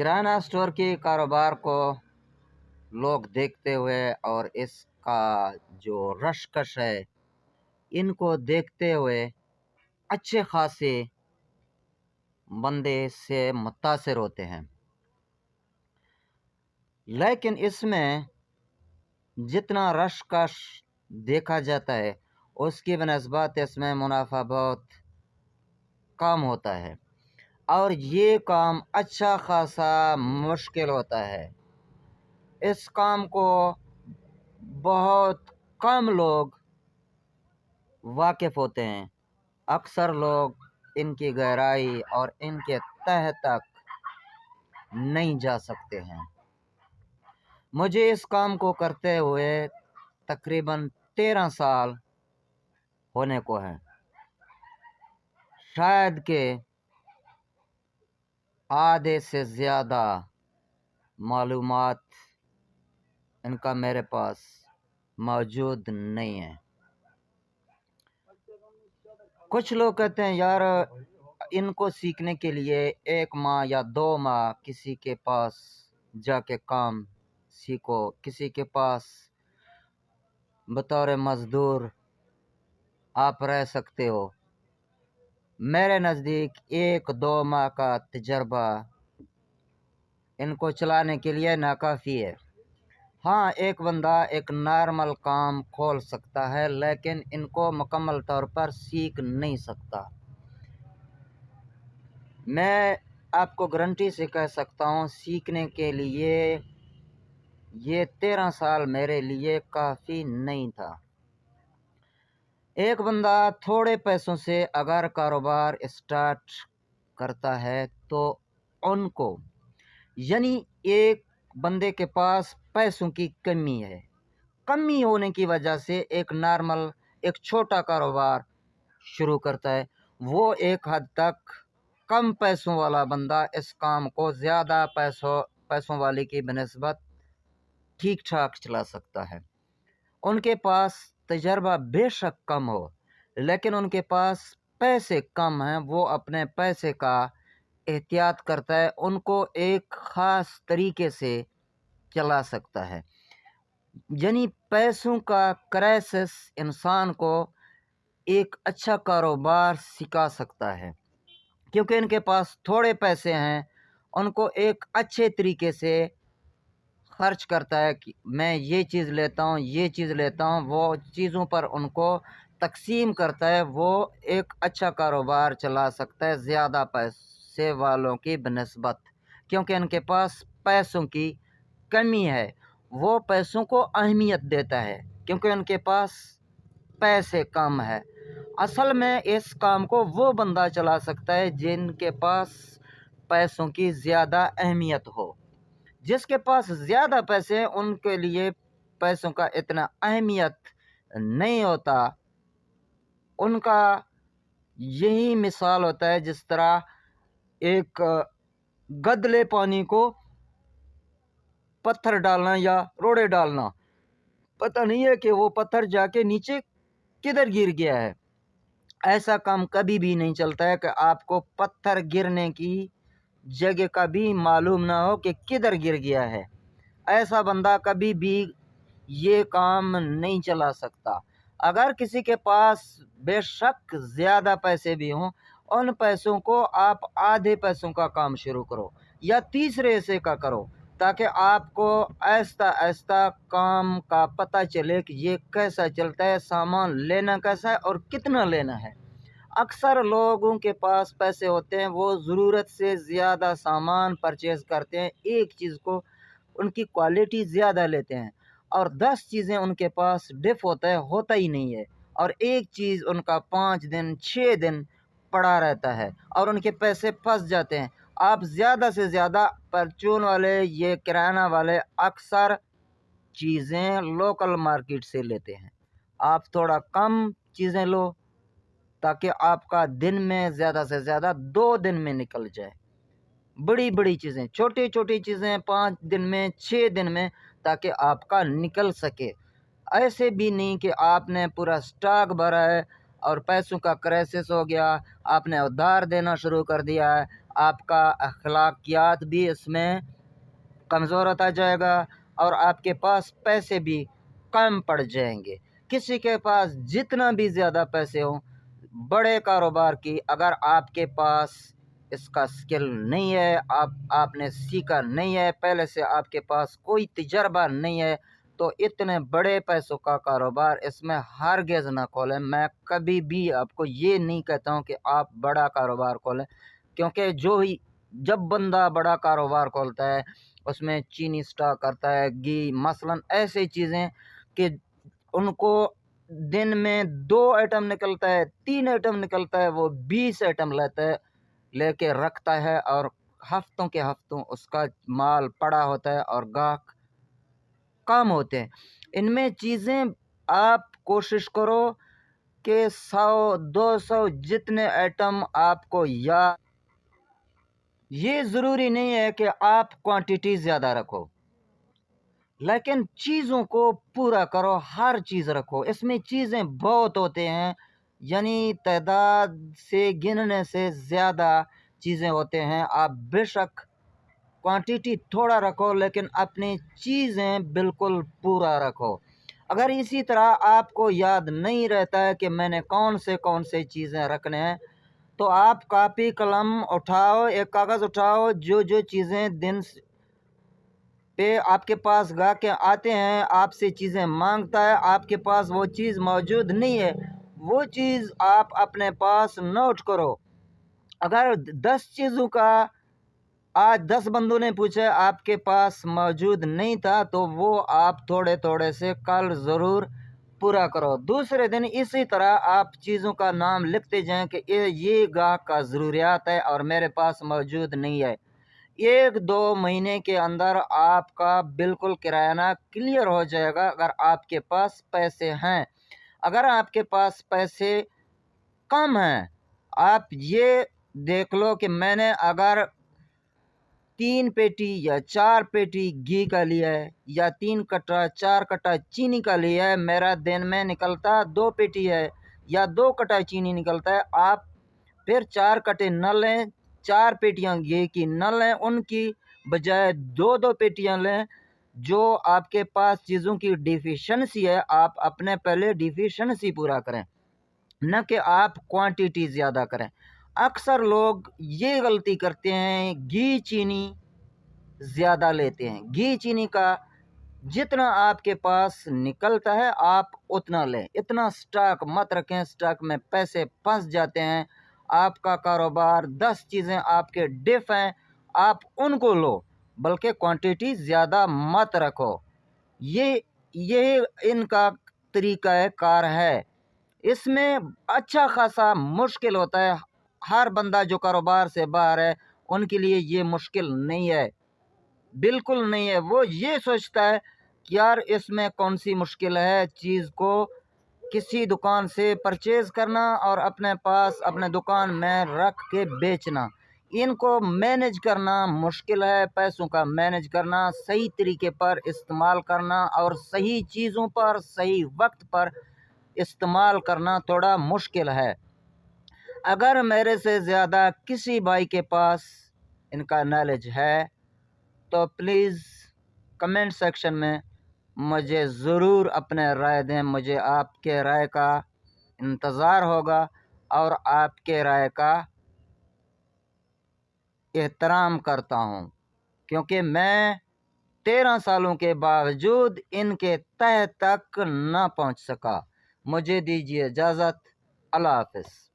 کرانہ store کے کاروبار کو لوگ دیکھتے ہوئے اور اس کا جو رش کش ہے ان کو دیکھتے ہوئے اچھے خاصے بندے سے متاثر ہوتے ہیں، لیکن اس میں جتنا رش کش دیکھا جاتا ہے اس کی بنسبت اس میں منافع بہت کم ہوتا ہے، اور یہ کام اچھا خاصا مشکل ہوتا ہے۔ اس کام کو بہت کم لوگ واقف ہوتے ہیں، اکثر لوگ ان کی گہرائی اور ان کے تہ تک نہیں جا سکتے ہیں۔ مجھے اس کام کو کرتے ہوئے تقریباً 13 سال ہونے کو ہیں، شاید کہ آدھے سے زیادہ معلومات ان کا میرے پاس موجود نہیں ہے۔ کچھ لوگ کہتے ہیں یار ان کو سیکھنے کے لیے 1 ماہ یا 2 ماہ کسی کے پاس جا کے کام سیکھو، کسی کے پاس بطور مزدور آپ رہ سکتے ہو۔ میرے نزدیک 1-2 ماہ کا تجربہ ان کو چلانے کے لیے ناکافی ہے۔ ہاں، ایک بندہ ایک نارمل کام کھول سکتا ہے، لیکن ان کو مکمل طور پر سیکھ نہیں سکتا۔ میں آپ کو گارنٹی سے کہہ سکتا ہوں سیکھنے کے لیے یہ 13 سال میرے لیے کافی نہیں تھا۔ ایک بندہ تھوڑے پیسوں سے اگر کاروبار اسٹارٹ کرتا ہے تو ان کو یعنی ایک بندے کے پاس پیسوں کی کمی ہونے کی وجہ سے ایک چھوٹا کاروبار شروع کرتا ہے، وہ ایک حد تک کم پیسوں والا بندہ اس کام کو زیادہ پیسوں والے کی بنسبت ٹھیک ٹھاک چلا سکتا ہے۔ ان کے پاس تجربہ بے شک کم ہو، لیکن ان کے پاس پیسے کم ہیں، وہ اپنے پیسے کا احتیاط کرتا ہے، ان کو ایک خاص طریقے سے چلا سکتا ہے۔ یعنی پیسوں کا کرائسس انسان کو ایک اچھا کاروبار سکھا سکتا ہے، کیونکہ ان کے پاس تھوڑے پیسے ہیں، ان کو ایک اچھے طریقے سے خرچ کرتا ہے کہ میں یہ چیز لیتا ہوں، یہ چیز لیتا ہوں، وہ چیزوں پر ان کو تقسیم کرتا ہے، وہ ایک اچھا کاروبار چلا سکتا ہے زیادہ پیسے والوں کی بنسبت، کیونکہ ان کے پاس پیسوں کی کمی ہے۔ وہ پیسوں کو اہمیت دیتا ہے کیونکہ ان کے پاس پیسے کم ہے۔ اصل میں اس کام کو وہ بندہ چلا سکتا ہے جن کے پاس پیسوں کی زیادہ اہمیت ہو۔ جس کے پاس زیادہ پیسے ہیں ان کے لیے پیسوں کا اتنا اہمیت نہیں ہوتا۔ ان کا یہی مثال ہوتا ہے جس طرح ایک گدلے پانی کو پتھر ڈالنا یا روڑے ڈالنا، پتہ نہیں ہے کہ وہ پتھر جا کے نیچے کدھر گر گیا ہے۔ ایسا کام کبھی بھی نہیں چلتا ہے کہ آپ کو پتھر گرنے کی جگہ کا بھی معلوم نہ ہو کہ کدھر گر گیا ہے۔ ایسا بندہ کبھی بھی یہ کام نہیں چلا سکتا۔ اگر کسی کے پاس بے شک زیادہ پیسے بھی ہوں، ان پیسوں کو آپ آدھے پیسوں کا کام شروع کرو یا تیسرے حصے کا کرو، تاکہ آپ کو آہستہ آہستہ کام کا پتہ چلے کہ یہ کیسا چلتا ہے، سامان لینا کیسا ہے اور کتنا لینا ہے۔ اکثر لوگوں کے پاس پیسے ہوتے ہیں، وہ ضرورت سے زیادہ سامان پرچیز کرتے ہیں، ایک چیز کو ان کی کوالٹی زیادہ لیتے ہیں، اور 10 چیزیں ان کے پاس ڈف ہوتا ہی نہیں ہے، اور ایک چیز ان کا 5 دن 6 دن پڑا رہتا ہے اور ان کے پیسے پھنس جاتے ہیں۔ آپ زیادہ سے زیادہ پرچون والے یہ کرانہ والے اکثر چیزیں لوکل مارکیٹ سے لیتے ہیں۔ آپ تھوڑا کم چیزیں لو تاکہ آپ کا دن میں زیادہ سے زیادہ 2 دن میں نکل جائے۔ بڑی بڑی چیزیں، چھوٹی چھوٹی چیزیں 5 دن میں 6 دن میں، تاکہ آپ کا نکل سکے۔ ایسے بھی نہیں کہ آپ نے پورا سٹاک بھرا ہے اور پیسوں کا کرائسس ہو گیا، آپ نے ادھار دینا شروع کر دیا ہے، آپ کا اخلاقیات بھی اس میں کمزور ہوتا جائے گا اور آپ کے پاس پیسے بھی کم پڑ جائیں گے۔ کسی کے پاس جتنا بھی زیادہ پیسے ہوں، بڑے کاروبار کی، اگر آپ کے پاس اس کا سکل نہیں ہے، آپ نے سیکھا نہیں ہے، پہلے سے آپ کے پاس کوئی تجربہ نہیں ہے، تو اتنے بڑے پیسوں کا کاروبار اس میں ہرگز نہ کھولیں۔ میں کبھی بھی آپ کو یہ نہیں کہتا ہوں کہ آپ بڑا کاروبار کھولیں، کیونکہ جب بندہ بڑا کاروبار کھولتا ہے اس میں چینی سٹاک کرتا ہے، گھی، مثلاً ایسی چیزیں کہ ان کو دن میں 2 آئٹم نکلتا ہے، 3 آئٹم نکلتا ہے، وہ 20 آئٹم لے کے رکھتا ہے اور ہفتوں کے ہفتوں اس کا مال پڑا ہوتا ہے اور گاہک کام ہوتے ہیں۔ ان میں چیزیں آپ کوشش کرو کہ 100-200 جتنے آئٹم آپ کو یہ ضروری نہیں ہے کہ آپ کوانٹیٹی زیادہ رکھو، لیکن چیزوں کو پورا کرو، ہر چیز رکھو۔ اس میں چیزیں بہت ہوتے ہیں، یعنی تعداد سے گننے سے زیادہ چیزیں ہوتے ہیں۔ آپ بے شک کوانٹیٹی تھوڑا رکھو لیکن اپنی چیزیں بالکل پورا رکھو۔ اگر اسی طرح آپ کو یاد نہیں رہتا ہے کہ میں نے کون سے چیزیں رکھنے ہیں، تو آپ کاپی قلم اٹھاؤ، ایک کاغذ اٹھاؤ، جو چیزیں دن پہ آپ کے پاس گاہک آتے ہیں، آپ سے چیزیں مانگتا ہے، آپ کے پاس وہ چیز موجود نہیں ہے، وہ چیز آپ اپنے پاس نوٹ کرو۔ اگر 10 چیزوں کا آج 10 بندوں نے پوچھا آپ کے پاس موجود نہیں تھا، تو وہ آپ تھوڑے تھوڑے سے کل ضرور پورا کرو۔ دوسرے دن اسی طرح آپ چیزوں کا نام لکھتے جائیں کہ یہ گاہک کا ضروریات ہے اور میرے پاس موجود نہیں ہے۔ 1-2 مہینے کے اندر آپ کا بالکل کرایہ کلیئر ہو جائے گا اگر آپ کے پاس پیسے ہیں۔ اگر آپ کے پاس پیسے کم ہیں، آپ یہ دیکھ لو کہ میں نے اگر 3 پیٹی یا 4 پیٹی گھی کا لیا ہے یا 3 کٹا 4 کٹا چینی کا لیا ہے، میرا دن میں نکلتا 2 پیٹی ہے یا 2 کٹا چینی نکلتا ہے، آپ پھر 4 کٹے نہ لیں، 4 پیٹیاں گھی کی نہ لیں، ان کی بجائے 2 پیٹیاں لیں۔ جو آپ کے پاس چیزوں کی ڈیفیشنسی ہے، آپ اپنے پہلے ڈیفیشنسی پورا کریں، نہ کہ آپ کوانٹیٹی زیادہ کریں۔ اکثر لوگ یہ غلطی کرتے ہیں، گھی چینی زیادہ لیتے ہیں۔ گھی چینی کا جتنا آپ کے پاس نکلتا ہے آپ اتنا لیں، اتنا سٹاک مت رکھیں، سٹاک میں پیسے پھنس جاتے ہیں۔ آپ کا کاروبار 10 چیزیں آپ کے ڈف ہیں، آپ ان کو لو، بلکہ کوانٹیٹی زیادہ مت رکھو۔ یہ ان کا طریقہ کار ہے۔ اس میں اچھا خاصا مشکل ہوتا ہے، ہر بندہ جو کاروبار سے باہر ہے ان کے لیے یہ مشکل نہیں ہے، بالکل نہیں ہے۔ وہ یہ سوچتا ہے کہ یار اس میں کون سی مشکل ہے، چیز کو کسی دکان سے پرچیز کرنا اور اپنے پاس اپنے دکان میں رکھ کے بیچنا، ان کو مینیج کرنا مشکل ہے۔ پیسوں کا مینیج کرنا، صحیح طریقے پر استعمال کرنا اور صحیح چیزوں پر صحیح وقت پر استعمال کرنا تھوڑا مشکل ہے۔ اگر میرے سے زیادہ کسی بھائی کے پاس ان کا نالج ہے تو پلیز کمنٹ سیکشن میں مجھے ضرور اپنے رائے دیں، مجھے آپ کے رائے کا انتظار ہوگا اور آپ کے رائے کا احترام کرتا ہوں، کیونکہ میں 13 سالوں کے باوجود ان کے تہہ تک نہ پہنچ سکا۔ مجھے دیجیے اجازت، اللہ حافظ۔